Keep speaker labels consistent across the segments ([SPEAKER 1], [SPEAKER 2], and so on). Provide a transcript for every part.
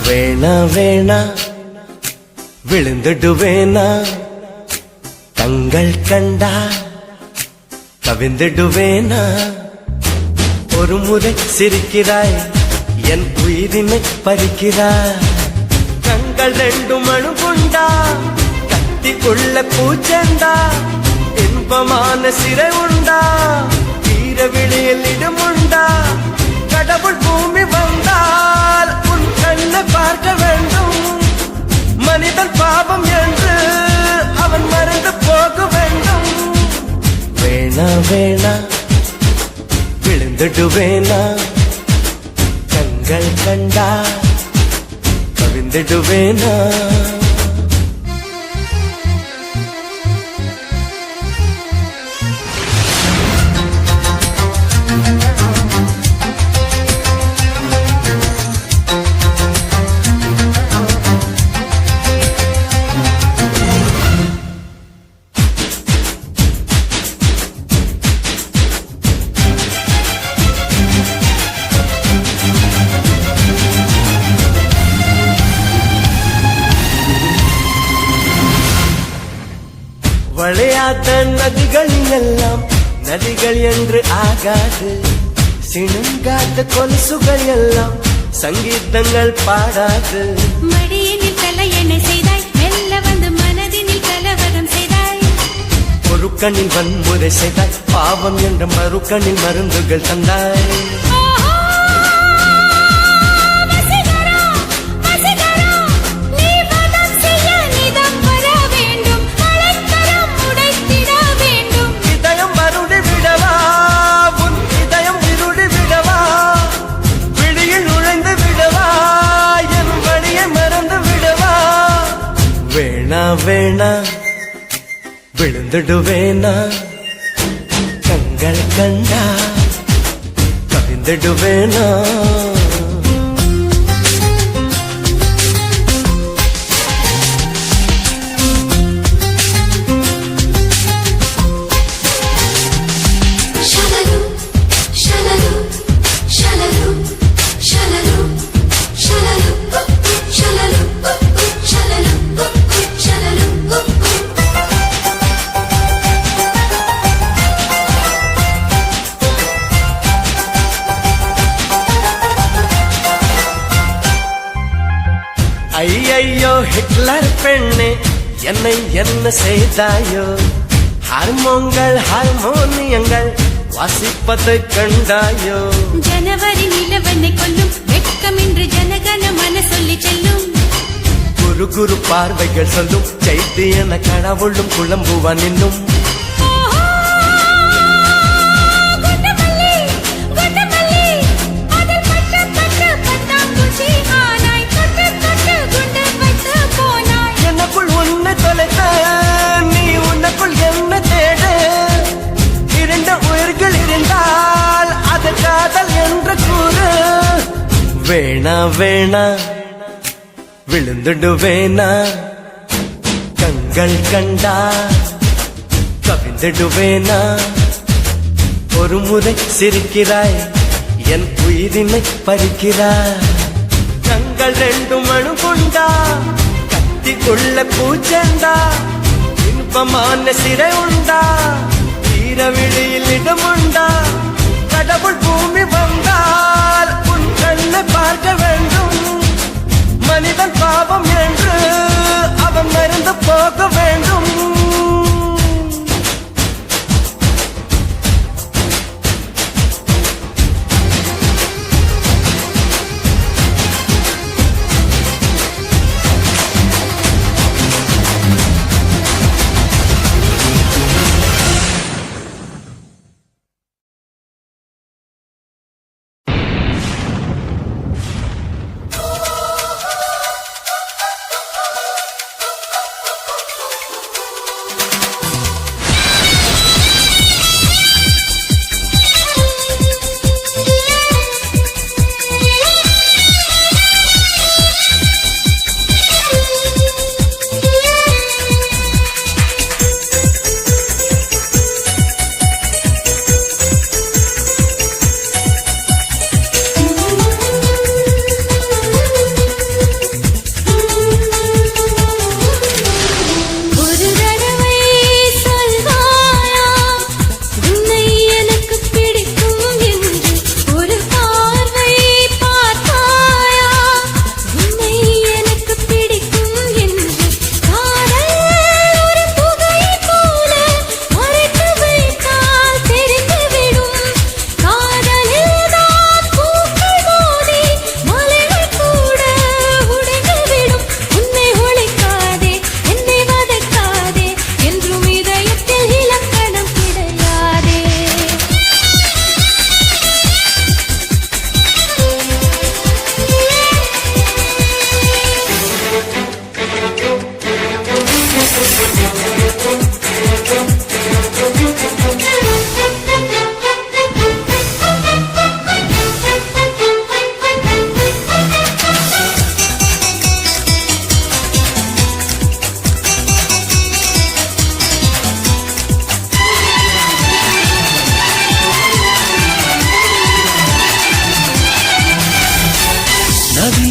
[SPEAKER 1] வேணா வேணா விழுந்துடுவேனா தங்கள் கண்டா கவிழ்ந்துடுவேனா ஒரு முறை சிரிக்கிறாய் என் உயிரினை பறிக்கிறாய் கண்கள் ரெண்டும் அணுகுண்டா கத்திக்குள்ள பூச்செண்டா இன்பமான சிறை உண்டா வீர விழியில் இடமுண்டா கடவுள் பூமி வந்தால் உன் கண்ணை பார்க்க வேண்டும் மனிதன் பாவம் என்று அவன் மறந்து போக வேண்டும் வேணா வேணா விழுந்துடுவேனா கண்கள் கண்டா கவிழ்ந்துடுவேனா வளையாத நதிகள் எல்லாம் நதிகள் என்று ஆகாது சிணுங்காத கொலுசுகள் எல்லாம் சங்கீதங்கள் பாடாது
[SPEAKER 2] மடியினில் தலையணை செய்தாய் மெல்ல வந்து மனதினில் கலவரம் செய்தாய்
[SPEAKER 1] ஒரு கண்ணில் வன்முறை செய்தாய் பாவம் என்ற மறுக்கண்ணில் மருந்துகள் தந்தாய் வேணா வேணா விழுந்துடுவேனா கண்கள் கண்டா கவிழ்ந்துடுவேனா ஐயையோ ஹிட்லர் பெண்ணே என்னை என்ன செய்தாயோ ஹார்மோன்கள் ஹார்மோனியங்கள் வாசிப்பதை கண்டாயோ
[SPEAKER 2] ஜனவரி நிலவனை கொல்லும் வெட்கம் என்று ஜனகன மன சொல்லி செல்லும்
[SPEAKER 1] குரு குரு பார்வைகள் சொல்லும் சைத்தியன கடவுளும் குழம்புவான் இன்னும் வேணா வேணா விழுந்துடுவேனா கண்கள் கண்டா கவிழ்ந்துடுவேனா ஒரு முறை சிரிக்கிறாய் என் உயிரினை பறிக்கிறாய் கண்கள் ரெண்டும் அணுகுண்டா கத்திக்குள்ள பூச்செண்டா இன்பமான சிறை உண்டா வீர விழியில் இடமுண்டா கடவுள் பூமி வந்தால் உன் கண்ணை பார்க்க வேண்டும் மனிதன் பாவம் என்று அவன் மறந்து போக வேண்டும்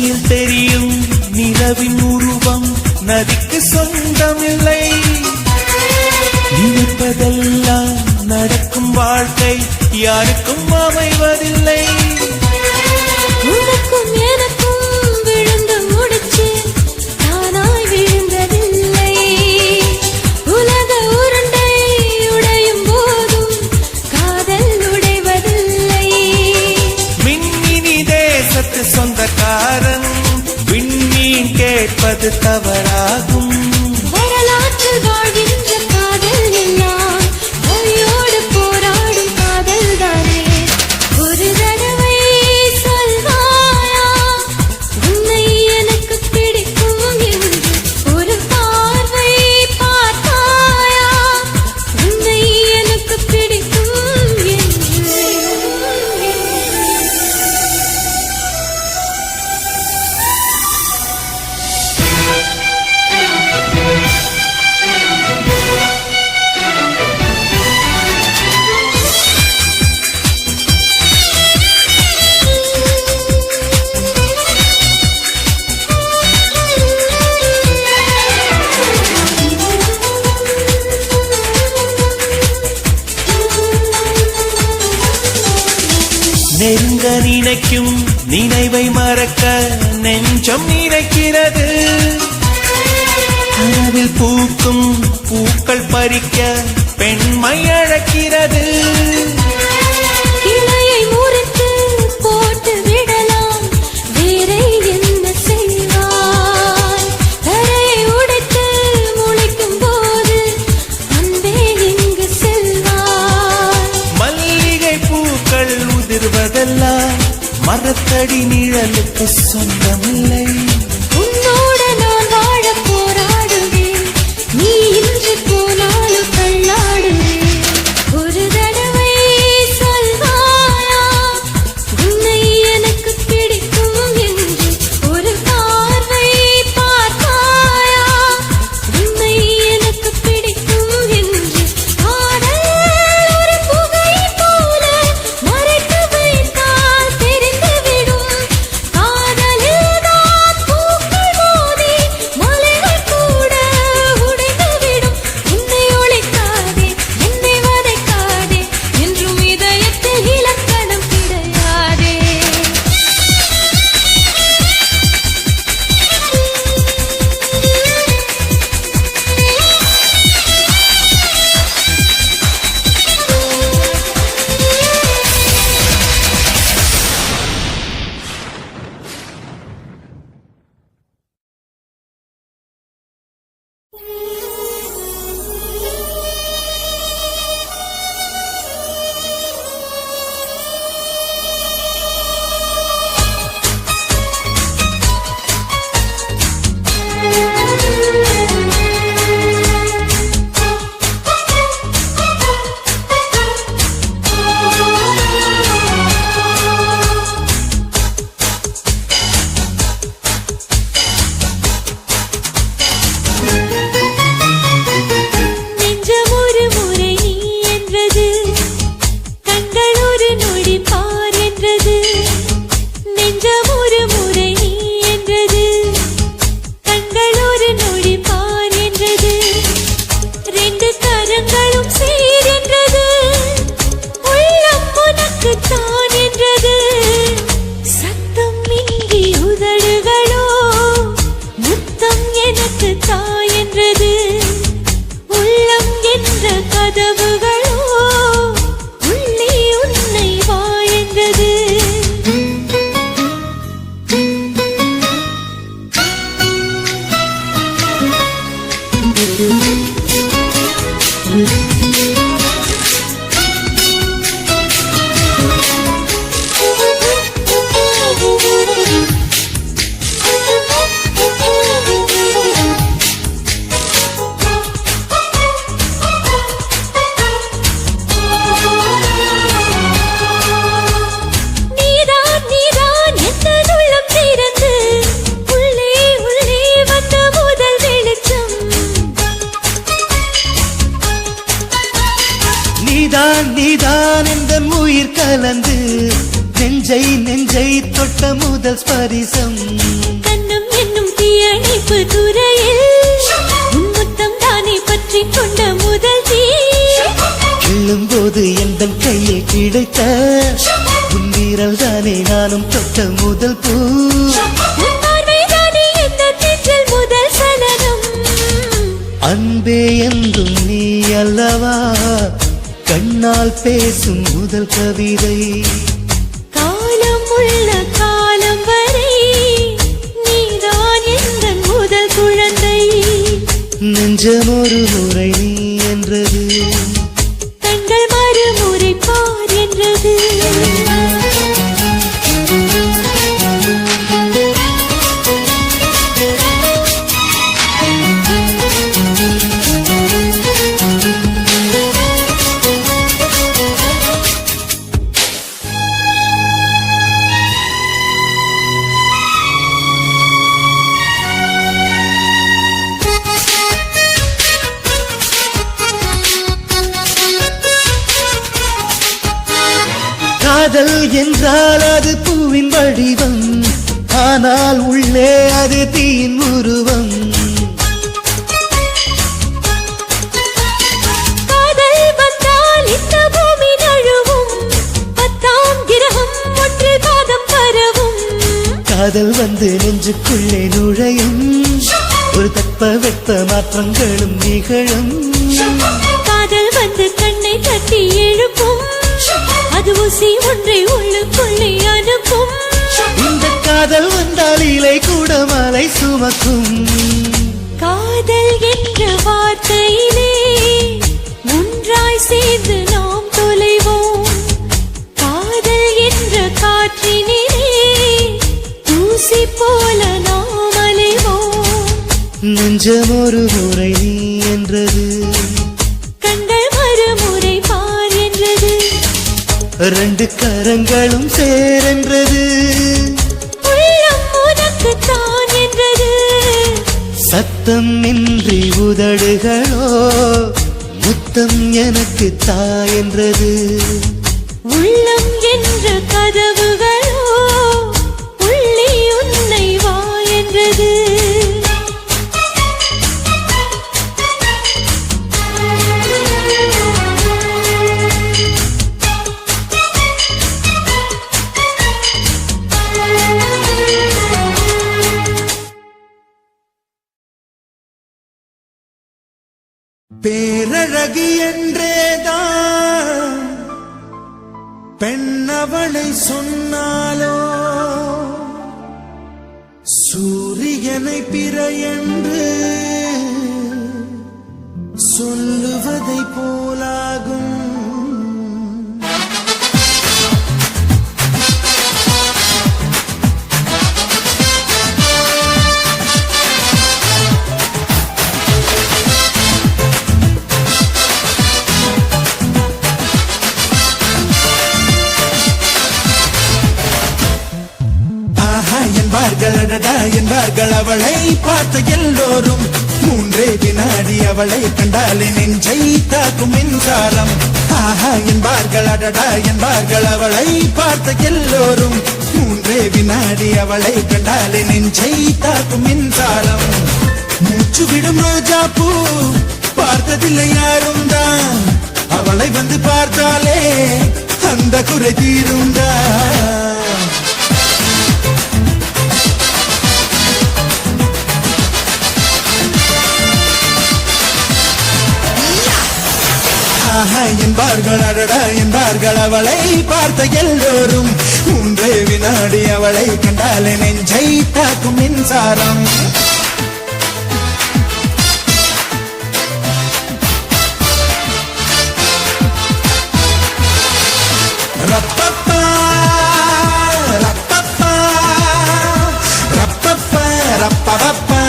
[SPEAKER 3] நதியில் தெரியும் நிலவின் உருவம் நதிக்கு சொந்தமில்லை. நினைப்பதெல்லாம் நடக்கும் வாழ்க்கை யாருக்கும் அமைவதில்லை.
[SPEAKER 2] உனக்கும் எனக்கும் விழுந்து முடிச்சு தானாய் விழுந்ததில்லை. உலக உருண்டை உடையும் போதும் காதல் உடைவதில்லை.
[SPEAKER 3] மின்மினி தேசத்து சொந்தக்காரன் விண்மீன் கேட்பது தவறாகும்.
[SPEAKER 2] வரலாற்றில் வாழ்கின்ற காதல் எல்லாம் மொழியோடு போராடும் காதல் தானே. ஒரு தடவை சொல்வாயா உன்னை எனக்கு பிடிக்கும் என்று. ஒரு பார்வை பார்த்தாயா உன்னை எனக்கு பிடிக்கும் என்று.
[SPEAKER 3] நெருங்க நினைக்கும் நினைவை மறக்க நெஞ்சம் நினைக்கிறது. கனவில் பூக்கும் பூக்கள் பறிக்க பெண்மை அழைக்கிறது.
[SPEAKER 2] கிளையை முறித்து போட்டு விடலாம் வேறே என்ன செய்வாய். தரையை உடைத்து முளைக்கும் போது அன்பே எங்கு செல்வாய்.
[SPEAKER 3] மல்லிகை பூக்கள் உதிர்வதெல்லாம் மரத்தடி நிழலுக்கு சொந்தமில்லை.
[SPEAKER 2] உன்னோடு நான் வாழ போராடுவேன். நீ இன்று போனாலும் தள்ளாடுவேன். ஒரு தடவை சொல்வாயா உன்னை எனக்கு பிடிக்கும் என்று. ஒரு பார்வை பார்த்தாயா உன்னை எனக்கு பிடிக்கும் என்று. காதல் ஒரு புகை போல மறைத்து வைத்தால் தெரிந்துவிடும். காதலில் தான்
[SPEAKER 1] வைத்த முதல் ஸ்பரிசம்
[SPEAKER 2] கண்ணம் என்னும் தீயணைப்பு துறையில் உன் முத்தம் தானே பற்றி கொண்ட முதல் தீ
[SPEAKER 1] கிள்ளும் போது எந்த கையில் கிடைத்த உன் வீரல் தானே நானும் தொட்ட முதல் பூ
[SPEAKER 2] உன் பார்வைதானே எந்த நெஞ்சில் முதல் சலனம்
[SPEAKER 1] அன்பே என்றும் நீ அல்லவா கண்ணால் பேசும் முதல் கவிதை
[SPEAKER 2] காலம் உள்ள காலம் வரை நீதான் எந்த முதல் குழந்தை
[SPEAKER 1] நெஞ்சம் ஒரு முறை நீ என்றது
[SPEAKER 2] கண்கள் மறுமுறை பார் என்றது
[SPEAKER 1] காதல் என்றால் அது பூவின் வடிவம் ஆனால் உள்ளே அது தீயின் உருவம்
[SPEAKER 2] காதல் வந்தால் இந்த பூமி நழுவும் 10ஆம் கிரகம் ஒன்று பாதம் பரவும்
[SPEAKER 1] காதல் வந்து நெஞ்சுக்குள்ளே நுழையும் ஒரு தட்ப வெப்ப மாற்றங்களும் நிகழும்
[SPEAKER 2] காதல் வந்து கண்ணை தட்டி எழுப்பும் அது ஊசி ஒன்றை உள்ளுக்குள்ளே அனுப்பும்
[SPEAKER 1] இந்த காதல் வந்தால் இலை கூட மலை சுமக்கும்
[SPEAKER 2] காதல் என்ற வார்த்தையிலே ஒன்றாய் சேர்ந்து நாம் தொலைவோம் காதல் என்ற காற்றினிலே தூசி போல நாம் அலைவோம்
[SPEAKER 1] நெஞ்சம் ஒரு முறை நீ என்றது
[SPEAKER 2] கண்கள் மறுமுறை பார் என்றது
[SPEAKER 1] ரெண்டு கரங்களும் சேரென்றது
[SPEAKER 2] உள்ளம் உனக்கு தான் என்றது
[SPEAKER 1] சத்தம் இன்றி உதடுகளோ முத்தம் எனக்கு தா என்றது
[SPEAKER 2] உள்ளம் என்ற கதவுகளோ உள்ளே உன்னை வா என்றது
[SPEAKER 3] பேரழகி என்றேதான் பெண்ணவளை சொன்னாலோ சூரியனை பிற என்று சொல்லுவதை போலாகும் என்பார்கள் அவளை பார்த்த எல்லோரும் 3 வினாடி அவளை கண்டாலே நெஞ்சை தாக்கும் மின்சாரம் ஆஹா என்பார்கள் அடடா என்பார்கள் அவளை பார்த்த எல்லோரும் 3 வினாடி அவளை கண்டாலே நெஞ்சை தாக்கும் மின்சாரம் மூச்சு விடும் ரோஜா பூ பார்த்ததில்லை யாரும் தான் அவளை வந்து பார்த்தாலே அந்த குறை தீருந்தா என்பார்கள் அடடா என்பார்கள் அவளை பார்த்த எல்லோரும் 3 வினாடி அவளை கண்டாலே நெஞ்சை தாக்கும் மின்சாரம் ரப்பப்பா ரப்பப்பா ரப்பப்பா ரப்பப்பா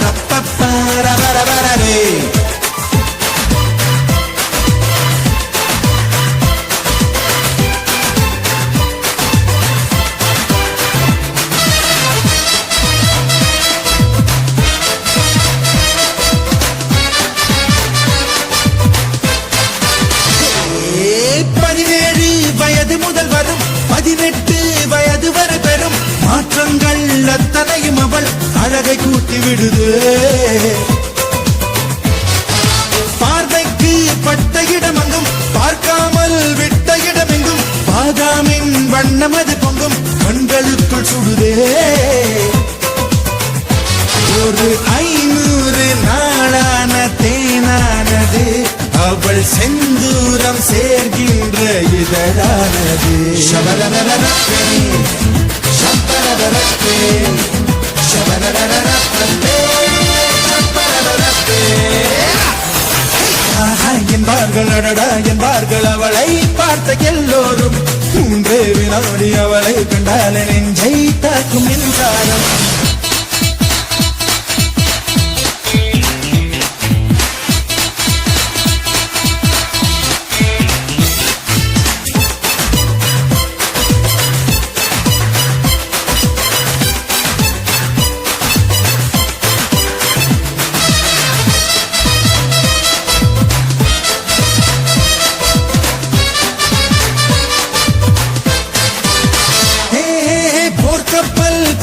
[SPEAKER 3] ரப்பப்பா ரபரபரே அவள் அழகை கூட்டி விடுது பார்வைக்கு பட்ட இடமெங்கும் பார்க்காமல் விட்ட இடமெங்கும் பாதாமின் வண்ணமது பொங்கும் கண்களுக்குள் சுடுதே ஒரு 500 நாளான தேனானது அவள் செந்தூரம் சேர்கின்ற இதழானது ஷபரரரரப்பே ஷபரரரப்பே ஷபரரரரப்பே ஷபரரரப்பே என்பார்கள் அடடா என்பார்கள் அவளை பார்த்த எல்லோரும் 3 வினாடி அவளை கண்டால் நெஞ்சை தாக்கும் மின்சாரம்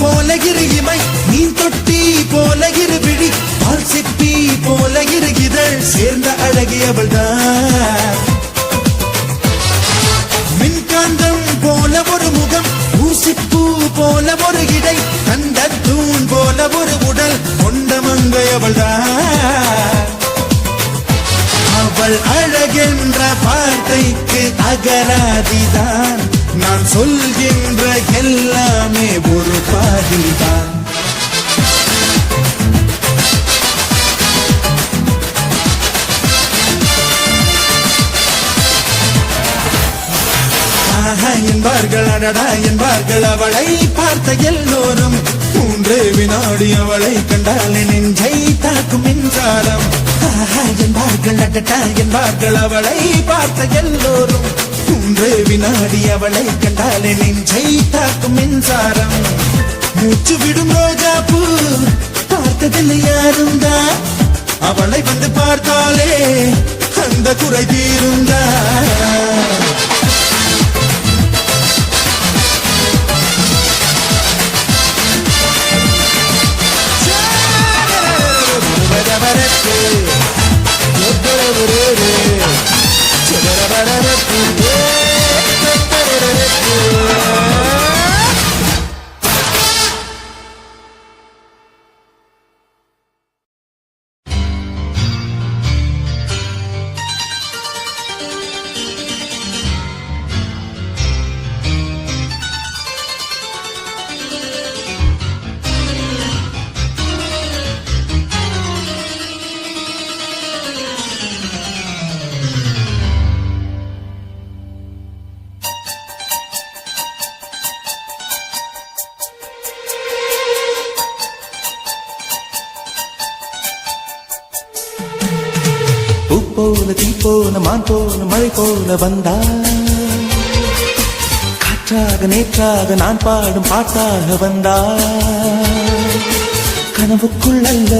[SPEAKER 3] போல இமை மீன் தொட்டி போல இருவிழி பால் சிப்பி போல இருகிதழ் சேர்ந்த அழகியவள் தான் மின்காந்தம் போல ஒரு முகம் ஊசிப்பூ போல ஒரு இடை கண்ட தூண் போல ஒரு உடல் கொண்ட மங்கையவள் தான் அவள் அழகென்ற வார்த்தைக்கு அகராதிதான் நான் சொல்கின்ற எல்லாமே ஒரு பாதிதான் என்பார்கள் அடடா என்பார்கள் அவளை பார்த்த எல்லோரும் 3 வினாடி அவளை கண்டால் நெஞ்சை தாக்கும் மின்சாரம் என்பார்கள் அடடா என்பார்கள் அவளை பார்த்த எல்லோரும் 3 வினாடி அவளை கண்டால் நெஞ்சை தாக்கும் மின்சாரம் மூச்சு விடும் ரோஜா பூ பார்த்ததில்லை யாரும் தான் அவளை வந்து பார்த்தாலே அந்த குறை தீருந்தா
[SPEAKER 1] போல தீ போல மான் போல மழை போல வந்தா காற்றாக நேற்றாக நான் பாடும் பாட்டாக வந்தா கனவுக்குள் அல்ல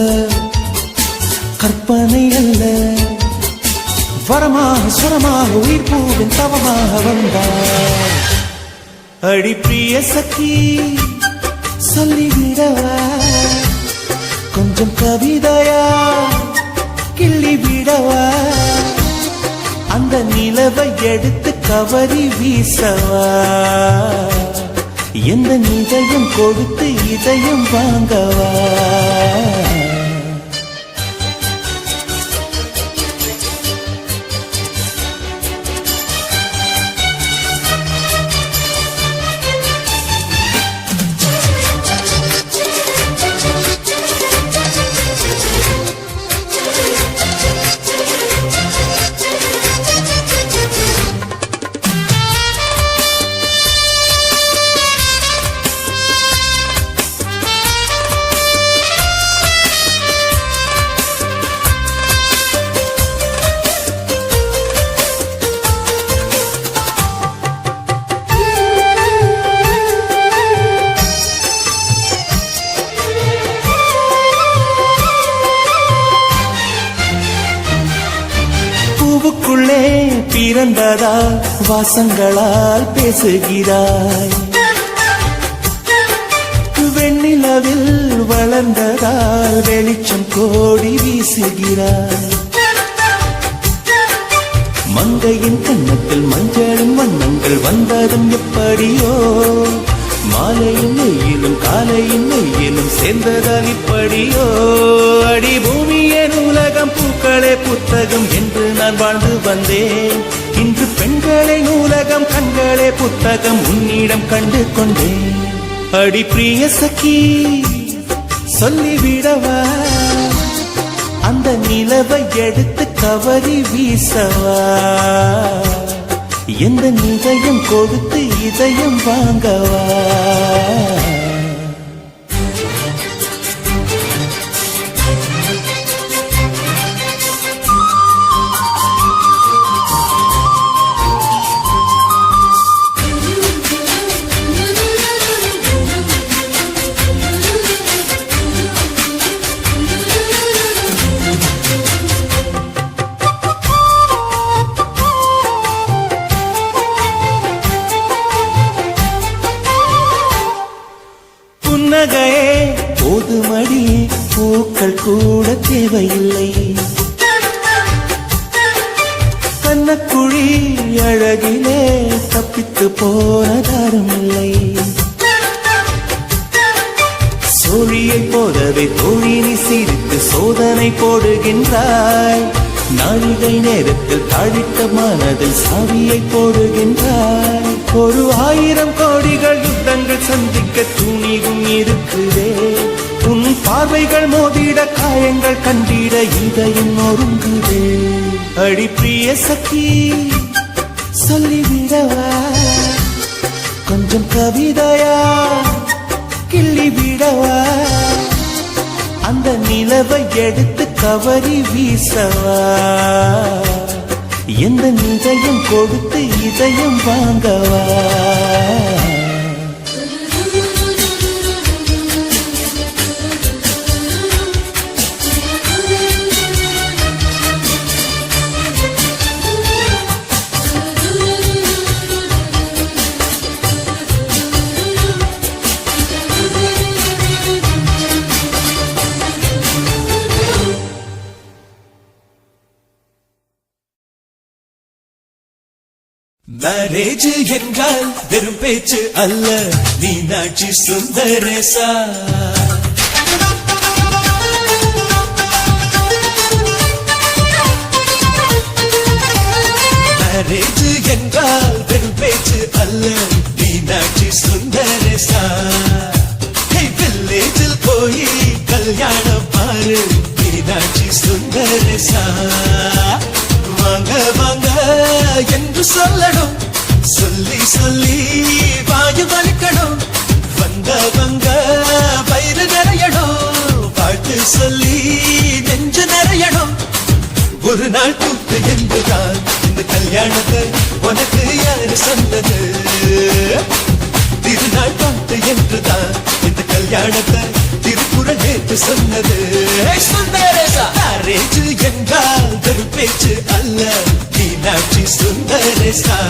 [SPEAKER 1] கற்பனை அல்ல வரமாக சுரமாக உயிர் பூவின் தவமாக வந்தா அடி பிரிய சखी சொல்லிவிடவா கொஞ்சம் கவிதையா கிள்ளி விடவா அந்த நிலவை எடுத்து கவரி வீசவா எந்த இதயம் கொடுத்து இதயம் வாங்கவா பூவுக்குள்ளே பிறந்ததால் வாசங்களால் பேசுகிறாய் வெண்ணில் வெண்ணிலவில் வளர்ந்ததால் வெளிச்சம் கோடி வீசுகிறார். மங்கையின் கண்ணத்தில் மஞ்சளின் வண்ணங்கள் வந்ததும் எப்படியோ, மாலையின் நெய்யிலும் காலையின் நெய்யிலும் சேர்ந்ததால் இப்படியோ. அடி பூமியே நூலகம் பூக்களே புத்தகம் என்று நான் வாழ்ந்து வந்தேன். இன்று பெண்களே நூலகம் கண்களே புத்தகம் உன்னிடம் கண்டு கொண்டேன். அடி பிரிய சகி சொல்லிவிடவா, அந்த நிலவை எடுத்து கவரி வீசவா, எந்த இதயம் கொடுத்து இதயம் வாங்கவா. புன்னகையே போதுமடி, பூக்கள் கூட தேவையில்லை. கண்ணக்குழி அழகிலே தப்பித்து போனதாரும் இல்லை. சோழியை போலவே தோழினி சிரித்து சோதனை போடுகின்றாய். நாழிகை நேரத்தில் தாழிட்ட மனதில் சாவியை போடுகின்றாய். 1000 கோடிகள் யுத்தங்கள் சந்திக்க துணிவும் இருக்குதே. உன் பார்வைகள் மோதிட காயங்கள் கண்டிட இதயம் நொறுங்குதே. அடி பிரிய சகி சொல்லிவிடவா, கொஞ்சம் கவிதையா கிள்ளி விடவா, அந்த நிலவை எடுத்து கவரி வீசவா, எந்த இதயம் கொடுத்து இதயம் வாங்கவா.
[SPEAKER 4] மேரேஜ் என்றால் வெறும் பேச்சு அல்ல, மீனாட்சி சுந்தரேசா. மேரேஜ் என்றால் வெறும் பேச்சு அல்ல, மீனாட்சி சுந்தரேசா. வில்லேஜில் போய் கல்யாணம் பாரு, மீனாட்சி சுந்தரேசா. வாங்க வாங்க என்று சொல்லணும், சொல்லி சொல்லி வாயு வலிக்கணும். வந்தவங்க வயிறு நிறையணும், வாழ்த்து சொல்லி நெஞ்சு நிறையணும். ஒரு நாள் கூத்து என்றுதான் இந்த கல்யாணத்தை உனக்கு யாரு சொன்னது? திருநாள் பாட்டு என்றுதான் இந்த கல்யாணத்தை திருக்குறள் நேற்று சொன்னது. மேரேஜ் என்றால் வெறும் பேச்சு அல்ல, மீனாட்சி சுந்தரேசா.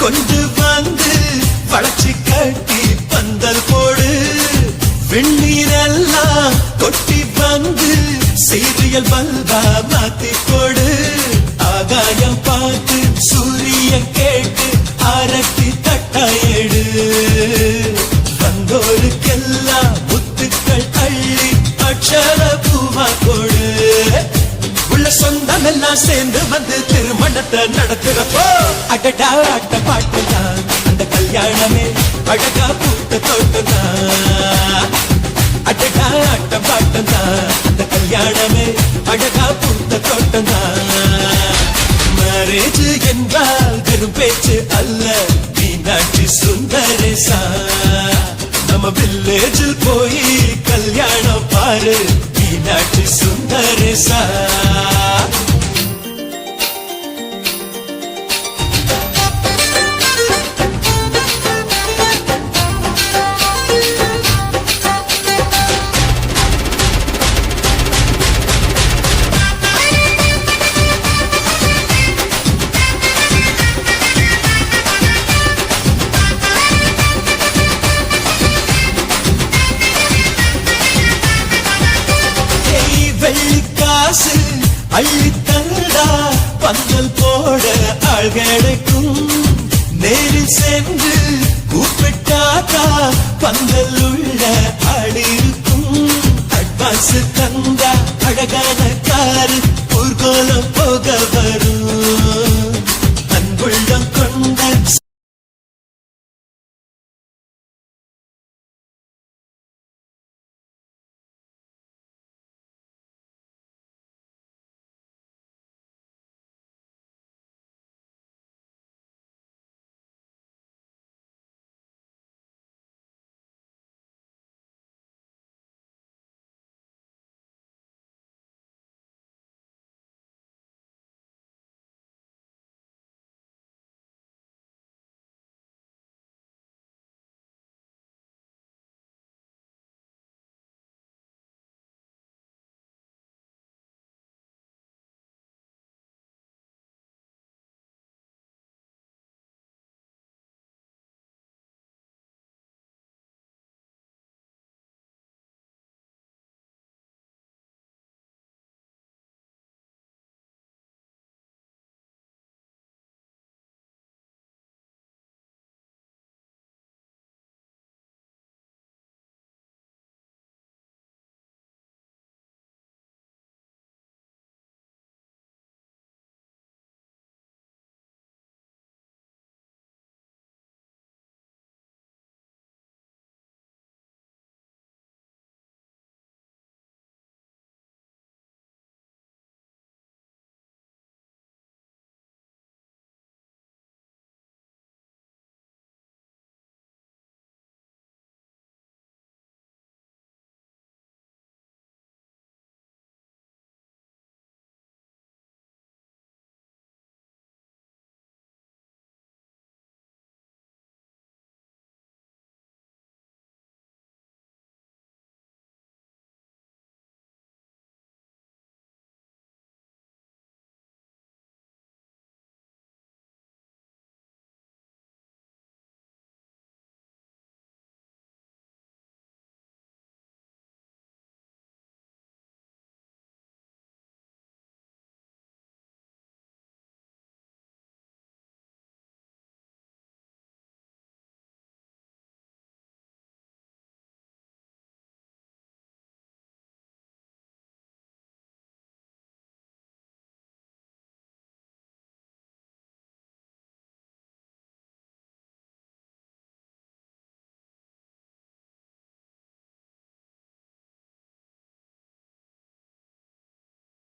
[SPEAKER 4] கொண்டு வந்து வளர்ச்சி கட்டி பந்தல் போடு, வெண்ணீரெல்லாம் கொட்டி வந்து சீரியல் பல்பா மாத்தி போடு. ஆகாயம் பார்த்து சூரியன் கேட்டு அரட்டி தட்டாயடு, வந்தோருக்கெல்லாம் முத்துக்கள் அள்ளி அக்ஷர பூமா கொடு. உள்ள சொந்தம் எல்லாம் சேர்ந்து வந்து திருமணத்தை நடத்துறப்போ அடடா ஆட்ட பாட்டுதான் அந்த கல்யாணமே அழகா பூத்த தோட்டம்தான். அடடா ஆட்ட பாட்டுதான் அந்த கல்யாணமே அழகா பூத்த தோட்டம்தான். மேரேஜ் என்றால் வெறும் பேச்சு அல்ல, மீனாட்சி சுந்தரேசா. நம்ம வில்லேஜில் போய் கல்யாணம் பாரு மீனாட்சி சுந்தரேசா வெள்ளிக்காசு அள்ளி தந்தா பந்தல் போட ஆள் கிடைக்கும் நேரில் சென்று கூப்பிட்டாக்கா பந்தல் உள்ள ஆடி